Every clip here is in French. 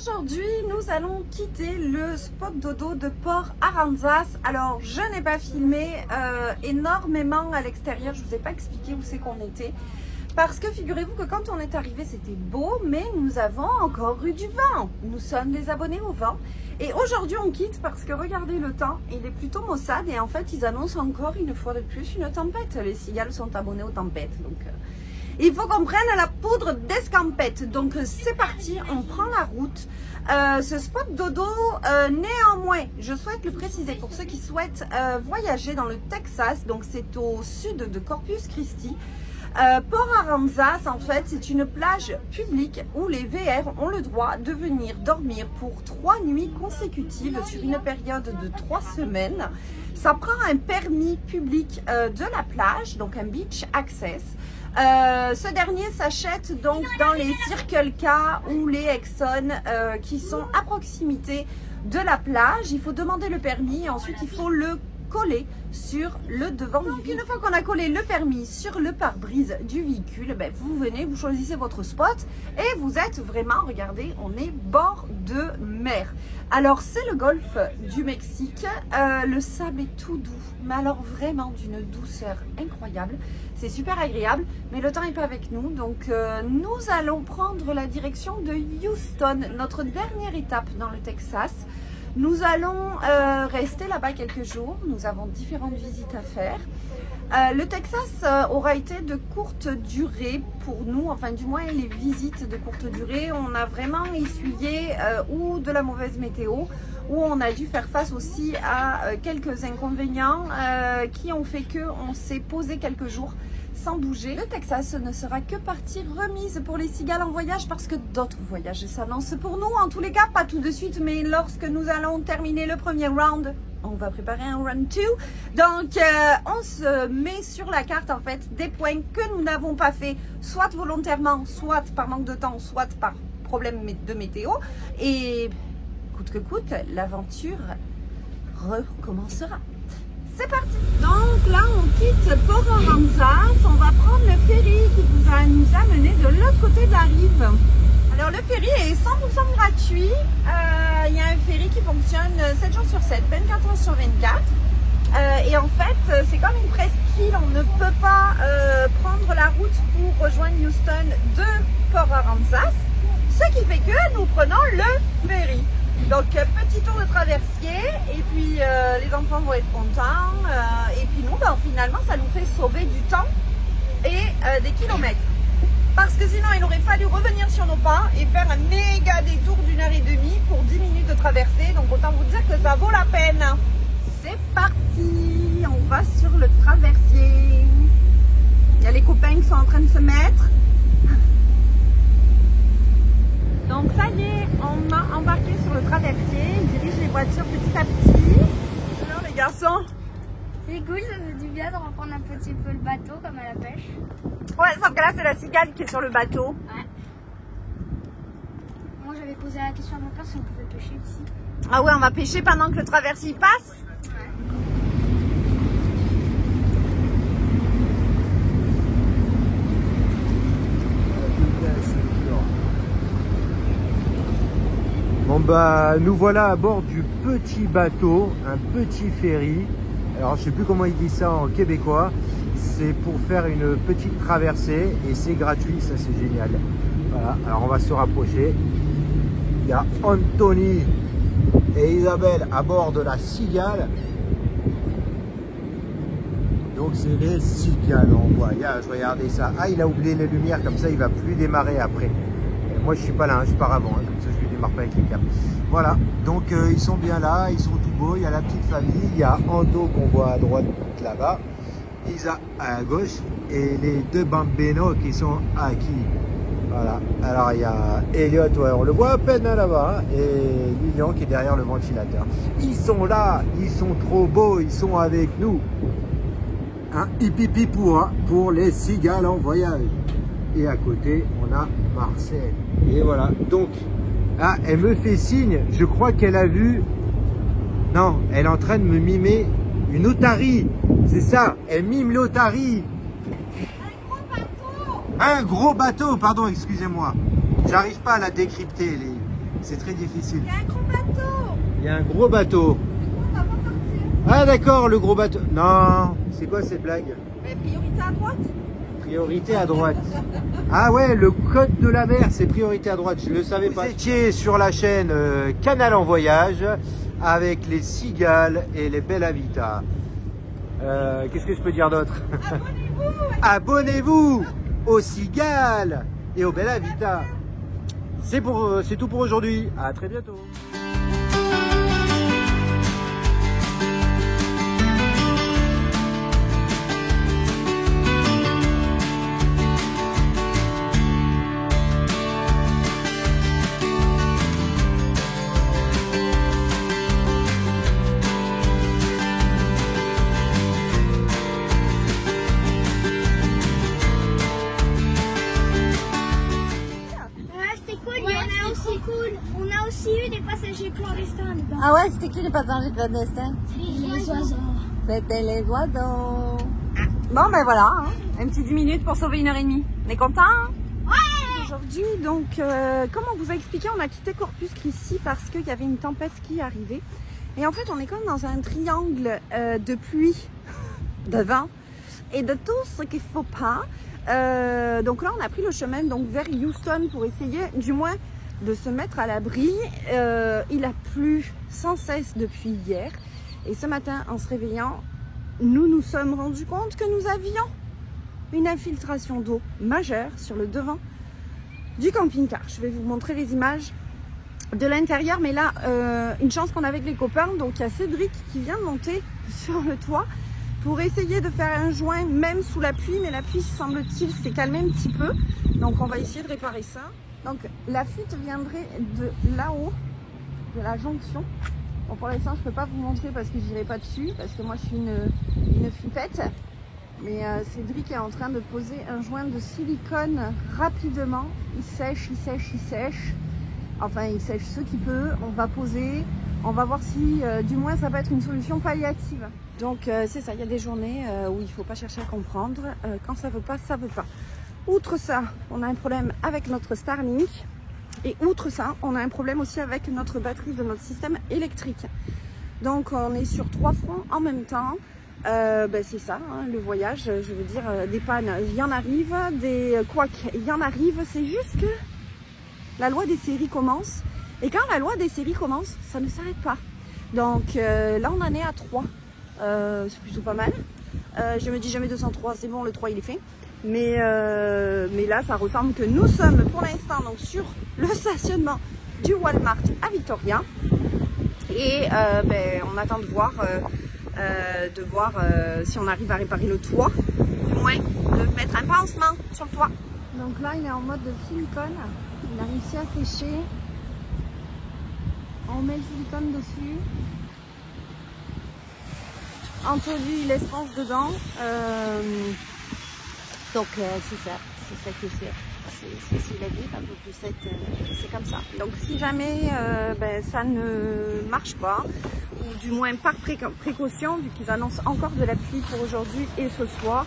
Aujourd'hui, nous allons quitter le spot dodo de Port Aránzaz. Alors, je n'ai pas filmé énormément à l'extérieur, je ne vous ai pas expliqué où c'est qu'on était. Parce que figurez-vous que quand on est arrivé, c'était beau, mais nous avons encore eu du vent. Nous sommes des abonnés au vent. Et aujourd'hui, on quitte parce que regardez le temps, il est plutôt maussade. Et en fait, ils annoncent encore une fois de plus une tempête. Les cigales sont abonnés aux tempêtes. Donc, il faut qu'on prenne la poudre d'escampette. Donc, c'est parti, on prend la route. Ce spot dodo, néanmoins, je souhaite le préciser pour ceux qui souhaitent voyager dans le Texas. Donc, c'est au sud de Corpus Christi. Port Aránzaz, en fait, c'est une plage publique où les VR ont le droit de venir dormir pour 3 nuits consécutives sur une période de 3 semaines. Ça prend un permis public de la plage, donc un beach access. Ce dernier s'achète donc dans les Circle K ou les Exxon qui sont à proximité de la plage. Il faut demander le permis et ensuite il faut le coller sur le devant du véhicule. Une fois qu'on a collé le permis sur le pare-brise du véhicule, ben, vous venez, vous choisissez votre spot et vous êtes vraiment, regardez, on est bord de mer. Alors c'est le golfe du Mexique, le sable est tout doux, mais alors vraiment d'une douceur incroyable. C'est super agréable, mais le temps n'est pas avec nous, donc nous allons prendre la direction de Houston, notre dernière étape dans le Texas. Nous allons rester là-bas quelques jours, nous avons différentes visites à faire. Le Texas aura été de courte durée pour nous, enfin du moins les visites de courte durée. On a vraiment essuyé ou de la mauvaise météo, ou on a dû faire face aussi à quelques inconvénients qui ont fait qu'on s'est posé quelques jours sans bouger. Le Texas ne sera que partie remise pour les cigales en voyage parce que d'autres voyages s'annoncent pour nous. En tous les cas, pas tout de suite, mais lorsque nous allons terminer le premier round, on va préparer un round 2. Donc, on se met sur la carte en fait des points que nous n'avons pas fait, soit volontairement, soit par manque de temps, soit par problème de météo. Et coûte que coûte, l'aventure recommencera. C'est parti. Donc là, on quitte Port Aránzaz. On va prendre le ferry qui va nous amener de l'autre côté de la rive. Alors le ferry est 100% gratuit. Il y a un ferry qui fonctionne 7 jours sur 7, 24 heures sur 24. Et en fait, c'est comme une presqu'île. On ne peut pas prendre la route pour rejoindre Houston de Port Aránzaz. Ce qui fait que nous prenons le ferry. Donc petit tour de traversier et puis les enfants vont être contents et puis nous finalement ça nous fait sauver du temps et des kilomètres parce que sinon il aurait fallu revenir sur nos pas et faire un méga détour d'1 heure et demie pour 10 minutes de traversée, donc autant vous dire que ça vaut la peine. C'est parti, on va sur le traversier. Il y a les copains qui sont en train de se mettre. Donc ça y est, on a embarqué sur le traversier, il dirige les voitures petit à petit. Alors les garçons? C'est cool, ça fait du bien de reprendre un petit peu le bateau comme à la pêche. Ouais, sauf que là c'est la cigale qui est sur le bateau. Ouais. Moi j'avais posé la question à mon père si on pouvait pêcher ici. Ah ouais, on va pêcher pendant que le traversier passe? Ouais. Bon bah nous voilà à bord du petit bateau, un petit ferry. Alors je sais plus comment ils disent ça en québécois. C'est pour faire une petite traversée et c'est gratuit, ça c'est génial. Voilà, alors on va se rapprocher. Il y a Anthony et Isabelle à bord de la cigale. Donc c'est les cigales en voyage, regardez ça. Ah, il a oublié les lumières, comme ça il va plus démarrer après. Et moi je suis pas là, hein, je pars avant, hein, comme ça je lui démarre pas avec les câbles. Voilà, donc ils sont bien là, ils sont tout beaux, il y a la petite famille, il y a Anto qu'on voit à droite là-bas, Isa à gauche et les deux bambinos qui sont acquis. Voilà, alors il y a Elliot, ouais, on le voit à peine là-bas, hein, et Lilian qui est derrière le ventilateur. Ils sont là, ils sont trop beaux, ils sont avec nous. Un hippipipou hein, pour les cigales en voyage. Et à côté, on a Marcel. Et voilà, donc, ah, elle me fait signe, je crois qu'elle a vu... Non, elle est en train de me mimer une otarie. C'est ça, elle mime l'otarie. Un gros bateau. Un gros bateau, pardon, excusez-moi. J'arrive pas à la décrypter. C'est très difficile. Il y a un gros bateau. Il y a un gros bateau. Du coup, on va repartir. Ah d'accord, le gros bateau. Non, c'est quoi ces blagues? Mais priorité à droite. Priorité à droite. Ah ouais, le code de la mer, c'est priorité à droite. Je ne le savais pas. Vous étiez sur la chaîne Canal en Voyage avec les cigales et les Bella Vita. Qu'est-ce que je peux dire d'autre? Abonnez-vous. Abonnez-vous aux cigales et aux Bella Vita. C'est tout pour aujourd'hui. À très bientôt. On a aussi eu des passagers clandestins dedans. Ah ouais, c'était qui les passagers clandestins? Les oiseaux. C'était les oiseaux. Bon ben voilà, hein. Un petit 10 minutes pour sauver 1h30. On est content? Ouais. Aujourd'hui, donc, comme on vous a expliqué, on a quitté Corpus Christi parce qu'il y avait une tempête qui arrivait. Et en fait, on est comme dans un triangle de pluie, de vent et de tout ce qu'il ne faut pas. Donc là, on a pris le chemin donc, vers Houston pour essayer, du moins, de se mettre à l'abri. Il a plu sans cesse depuis hier. Et ce matin, en se réveillant, nous sommes rendus compte que nous avions une infiltration d'eau majeure sur le devant du camping-car. Je vais vous montrer les images de l'intérieur. Mais là, une chance qu'on a avec les copains. Donc, il y a Cédric qui vient de monter sur le toit pour essayer de faire un joint, même sous la pluie. Mais la pluie, semble-t-il, s'est calmée un petit peu. Donc, on va essayer de réparer ça. Donc la fuite viendrait de là-haut, de la jonction. Bon, pour l'instant je ne peux pas vous montrer parce que je n'irai pas dessus, parce que moi je suis une flippette. Mais Cédric est en train de poser un joint de silicone rapidement. Il sèche, il sèche, il sèche. Enfin il sèche ce qu'il peut. On va poser, on va voir si du moins ça peut être une solution palliative. Donc c'est ça, il y a des journées où il ne faut pas chercher à comprendre. Quand ça ne veut pas, ça ne veut pas. Outre ça, on a un problème avec notre Starlink et outre ça, on a un problème aussi avec notre batterie de notre système électrique. Donc on est sur 3 fronts en même temps. C'est ça, hein, le voyage, je veux dire, des pannes, il y en arrive, des couacs, il y en arrive. C'est juste que la loi des séries commence et quand la loi des séries commence, ça ne s'arrête pas. Donc là on en est à 3, c'est plutôt pas mal. Je me dis jamais 203, c'est bon, le 3 il est fait. Mais là, ça ressemble que nous sommes pour l'instant donc sur le stationnement du Walmart à Victoria. Et on attend de voir si on arrive à réparer le toit, du moins de mettre un pansement sur le toit. Donc là, il est en mode de silicone. Il a réussi à sécher. On met le silicone dessus. Anthony, il laisse pense dedans. Donc c'est ça que c'est la vie, un peu plus c'est comme ça. Donc si jamais ça ne marche pas, ou du moins par précaution, vu qu'ils annoncent encore de la pluie pour aujourd'hui et ce soir,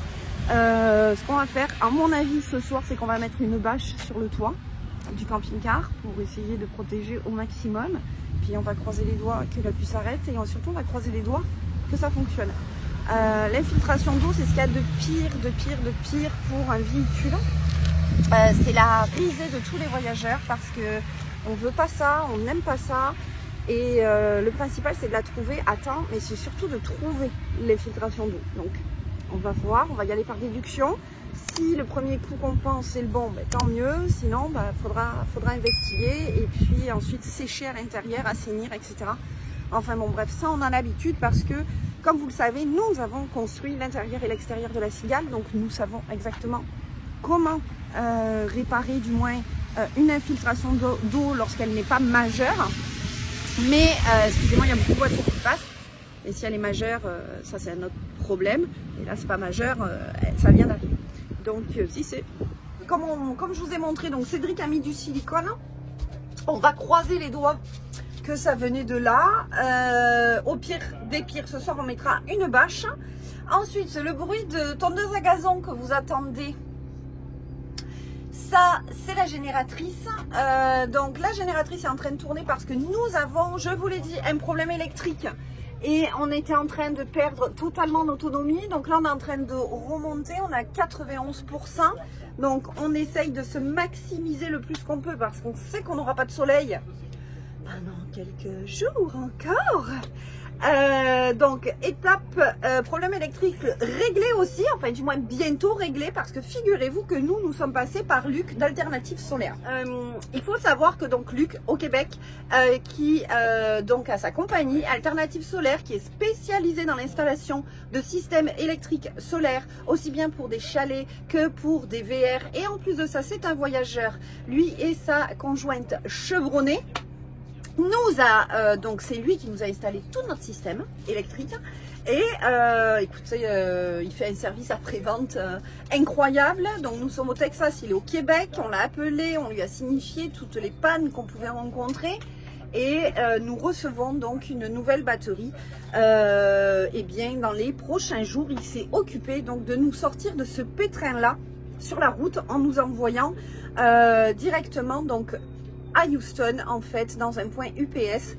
ce qu'on va faire, à mon avis ce soir, c'est qu'on va mettre une bâche sur le toit du camping-car pour essayer de protéger au maximum. Puis on va croiser les doigts que la pluie s'arrête et surtout on va croiser les doigts que ça fonctionne. L'infiltration d'eau, c'est ce qu'il y a de pire pour un véhicule. C'est la risée de tous les voyageurs parce que on veut pas ça, on n'aime pas ça. Et le principal, c'est de la trouver à temps, mais c'est surtout de trouver l'infiltration d'eau. Donc, on va voir, on va y aller par déduction. Si le premier coup qu'on pense c'est le bon, tant mieux. Sinon, faudra investiguer et puis ensuite sécher à l'intérieur, assainir, etc. Enfin bon, bref, ça on a l'habitude parce que, comme vous le savez, nous avons construit l'intérieur et l'extérieur de la Cigale, donc nous savons exactement comment réparer du moins une infiltration d'eau lorsqu'elle n'est pas majeure. Mais, excusez-moi, il y a beaucoup de voitures qui passent. Et si elle est majeure, ça c'est un autre problème. Et là, c'est pas majeur, ça vient d'arriver. Donc, si c'est... Comme je vous ai montré, donc Cédric a mis du silicone. On va croiser les doigts que ça venait de là. Au pire des pires, ce soir, on mettra une bâche. Ensuite, le bruit de tondeuse à gazon que vous attendez, ça, c'est la génératrice. Donc la génératrice est en train de tourner parce que nous avons, je vous l'ai dit, un problème électrique. Et on était en train de perdre totalement d'autonomie. Donc là, on est en train de remonter. On a 91%. Donc on essaye de se maximiser le plus qu'on peut parce qu'on sait qu'on n'aura pas de soleil pendant quelques jours encore. Donc étape problème électrique réglé aussi, enfin du moins bientôt réglé, parce que figurez-vous que nous sommes passés par Luc d'Alternative Solaire. Il faut savoir que donc Luc au Québec qui donc a sa compagnie Alternative Solaire qui est spécialisée dans l'installation de systèmes électriques solaires, aussi bien pour des chalets que pour des VR, et en plus de ça c'est un voyageur, lui et sa conjointe chevronnée. Donc c'est lui qui nous a installé tout notre système électrique et écoutez, il fait un service après-vente incroyable. Donc nous sommes au Texas, il est au Québec, on l'a appelé, on lui a signifié toutes les pannes qu'on pouvait rencontrer et nous recevons donc une nouvelle batterie et bien dans les prochains jours. Il s'est occupé donc de nous sortir de ce pétrin là sur la route en nous envoyant directement donc à Houston, en fait, dans un point UPS,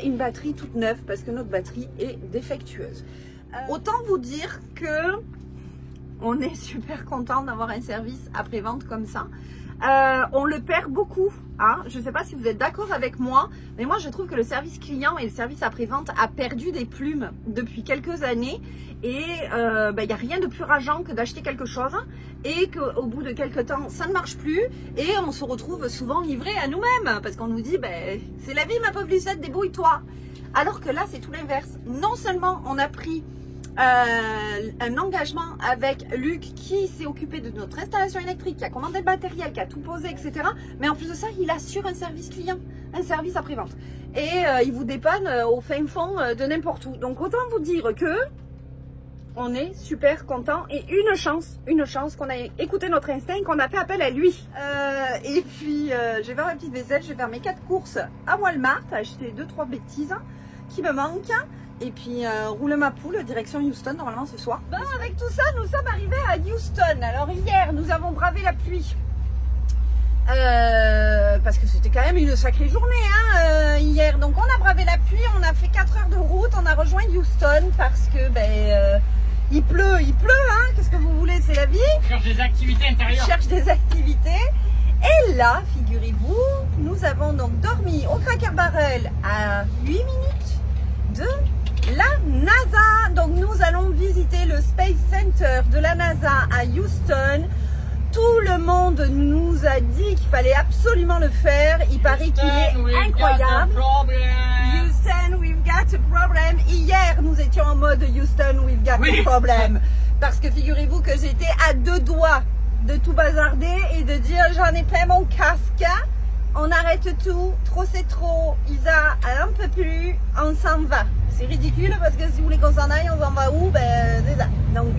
une batterie toute neuve parce que notre batterie est défectueuse. Autant vous dire que on est super content d'avoir un service après-vente comme ça. On le perd beaucoup, hein. Je ne sais pas si vous êtes d'accord avec moi, mais moi je trouve que le service client et le service après-vente a perdu des plumes depuis quelques années. Et il n'y a rien de plus rageant que d'acheter quelque chose et qu'au bout de quelques temps ça ne marche plus et on se retrouve souvent livré à nous-mêmes parce qu'on nous dit c'est la vie ma pauvre Lucette, débrouille-toi. Alors que là c'est tout l'inverse. Non seulement on a pris un engagement avec Luc qui s'est occupé de notre installation électrique, qui a commandé le matériel, qui a tout posé, etc. Mais en plus de ça, il assure un service client, un service après-vente. Et il vous dépanne au fin fond de n'importe où. Donc autant vous dire que on est super content et une chance qu'on a écouté notre instinct, qu'on a fait appel à lui. Et puis je vais faire ma petite vaisselle, je vais faire mes 4 courses à Walmart, acheter 2-3 bêtises qui me manquent. Et puis rouler ma poule direction Houston normalement ce soir. Bon, avec tout ça, nous sommes arrivés à Houston. Alors hier, nous avons bravé la pluie. Parce que c'était quand même une sacrée journée hier. Donc on a bravé la pluie, on a fait 4 heures de route, on a rejoint Houston parce que il pleut, hein. Qu'est-ce que vous voulez, c'est la vie. Cherche des activités intérieures. Cherche des activités. Et là, figurez-vous, nous avons donc dormi au Cracker Barrel à 8 minutes de la NASA. Donc nous allons visiter le Space Center de la NASA à Houston. Tout le monde nous a dit qu'il fallait absolument le faire. Il paraît qu'il est incroyable. Houston, we've got a problem. Hier, nous étions en mode Houston, we've got a problem. Parce que figurez-vous que j'étais à 2 doigts de tout bazarder et de dire j'en ai plein mon casque. On arrête tout, trop c'est trop, Isa un peu plus, on s'en va. C'est ridicule parce que si vous voulez qu'on s'en aille, on s'en va où? C'est ça. Donc,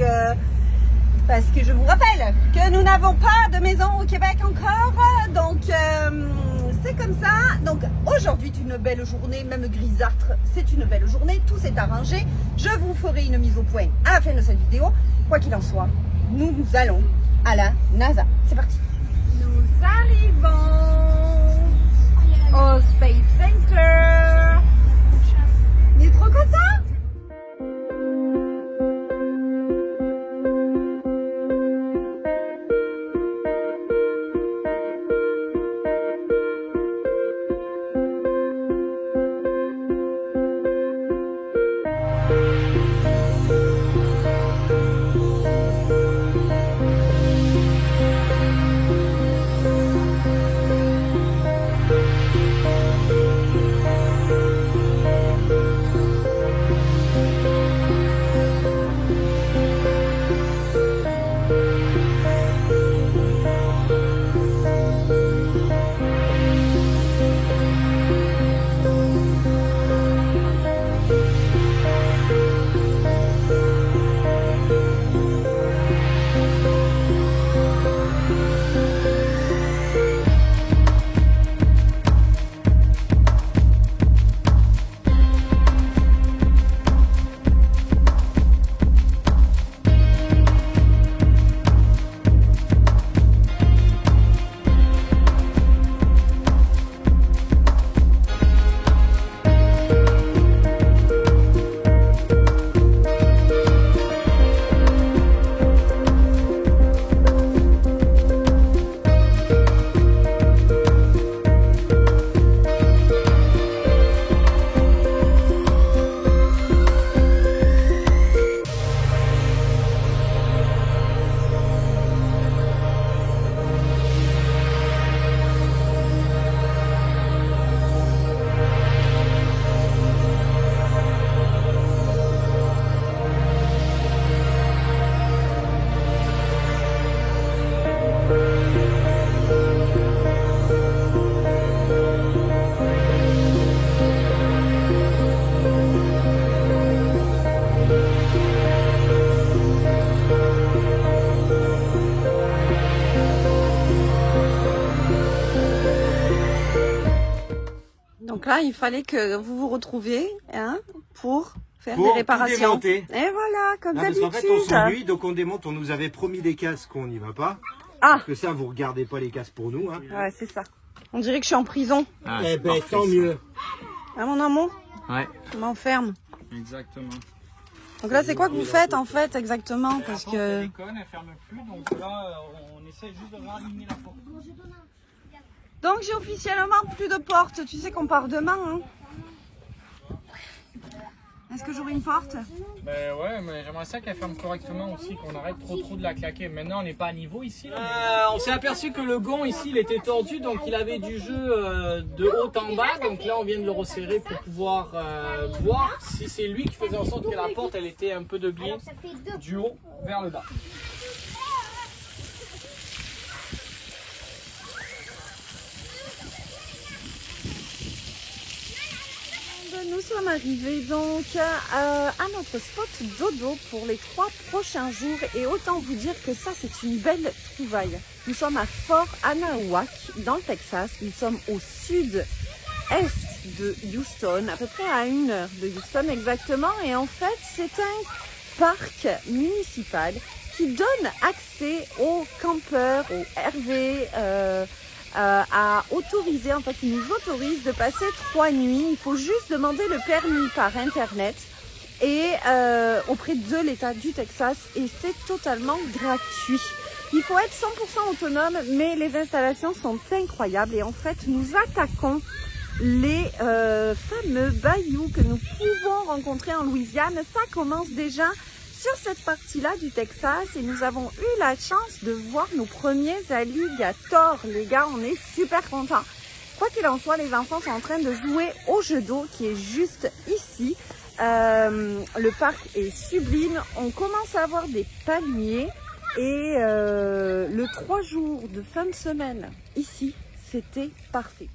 parce que je vous rappelle que nous n'avons pas de maison au Québec encore, donc c'est comme ça. Donc aujourd'hui est une belle journée, même grisâtre, c'est une belle journée, tout s'est arrangé. Je vous ferai une mise au point à la fin de cette vidéo. Quoi qu'il en soit, nous allons à la NASA. C'est parti. Nous arrivons au Space Center. Il est trop content. Donc là, il fallait que vous vous retrouviez hein, pour faire Pour des tout réparations. démonter. Et voilà, comme Parce d'habitude. qu'en fait, on s'ennuie, donc on démonte. On nous avait promis des casques, on n'y va pas. Ah, Parce que ça, vous regardez pas les casques pour nous. Hein. ouais, c'est ça. On dirait que je suis en prison. Ah, Eh c'est ben, parfait, tant ça. mieux. Ah, mon amour, Ouais, on m'enferme. exactement. Donc là, c'est quoi que vous faites en fait exactement? Parce La que... déconne, elle ferme plus, donc là, on essaie juste de réaligner la porte. Donc j'ai officiellement plus de porte. Tu sais qu'on part demain. Hein. Est-ce que j'aurai une porte? Ben ouais, mais j'aimerais ça qu'elle ferme correctement aussi, qu'on arrête trop de la claquer. Maintenant, on n'est pas à niveau ici. Là, On s'est aperçu que le gond ici il était tordu, donc il avait du jeu de haut en bas, donc là on vient de le resserrer pour pouvoir voir si c'est lui qui faisait en sorte que la porte elle était un peu de biais du haut vers le bas. Nous sommes arrivés donc à notre spot dodo pour les 3 prochains jours et autant vous dire que ça c'est une belle trouvaille. Nous sommes à Fort Anahuac dans le Texas, nous sommes au sud-est de Houston, à peu près à 1 heure de Houston exactement et en fait c'est un parc municipal qui donne accès aux campeurs, aux RV, à autoriser, en fait, il nous autorise de passer 3 nuits. Il faut juste demander le permis par internet et auprès de l'État du Texas et c'est totalement gratuit. Il faut être 100% autonome, mais les installations sont incroyables et en fait, nous attaquons les fameux bayous que nous pouvons rencontrer en Louisiane. Ça commence déjà sur cette partie-là du Texas et nous avons eu la chance de voir nos premiers alligators. Les gars, on est super contents. Quoi qu'il en soit, les enfants sont en train de jouer au jeu d'eau qui est juste ici. Le parc est sublime. On commence à avoir des palmiers et le 3 jours de fin de semaine ici, c'était parfait.